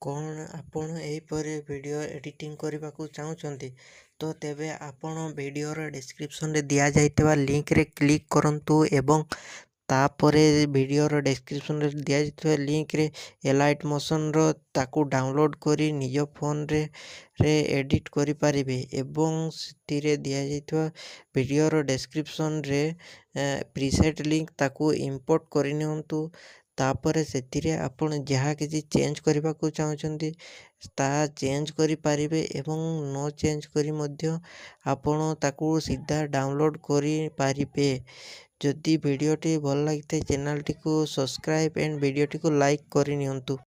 କ'ଣ ଆପଣ ଏହିପରି ଭିଡ଼ିଓ ଏଡ଼ିଟିଂ କରିବାକୁ ଚାହୁଁଛନ୍ତି ତ ତେବେ ଆପଣ ଭିଡ଼ିଓର ଡେସ୍କ୍ରିପସନ୍ରେ ଦିଆଯାଇଥିବା ଲିଙ୍କରେ କ୍ଲିକ୍ କରନ୍ତୁ ଏବଂ ତାପରେ ଭିଡ଼ିଓର ଡେସ୍କ୍ରିପସନ୍ରେ ଦିଆଯାଇଥିବା ଲିଙ୍କରେ ଏଲାଇଟ୍ ମୋସନ୍ର ତାକୁ ଡାଉନଲୋଡ଼୍ କରି ନିଜ ଫୋନ୍ରେ ଏଡ଼ିଟ୍ କରିପାରିବେ ଏବଂ ସେଥିରେ ଦିଆଯାଇଥିବା ଭିଡ଼ିଓର ଡେସ୍କ୍ରିପସନ୍ରେ ପ୍ରିସେଟ୍ ଲିଙ୍କ ତାକୁ ଇମ୍ପୋର୍ଟ କରିନିଅନ୍ତୁ। ତାପରେ ସେଥିରେ ଆପଣ ଯାହା କିଛି ଚେଞ୍ଜ କରିବାକୁ ଚାହୁଁଛନ୍ତି ତାହା ଚେଞ୍ଜ କରିପାରିବେ ଏବଂ ନ ଚେଞ୍ଜ କରି ମଧ୍ୟ ଆପଣ ତାକୁ ସିଧା ଡାଉନଲୋଡ଼୍ କରିପାରିବେ। ଯଦି ଭିଡ଼ିଓଟି ଭଲ ଲାଗିଥାଏ ଚ୍ୟାନେଲଟିକୁ ସବସ୍କ୍ରାଇବ୍ ଆଣ୍ଡ ଭିଡ଼ିଓଟିକୁ ଲାଇକ୍ କରିନିଅନ୍ତୁ।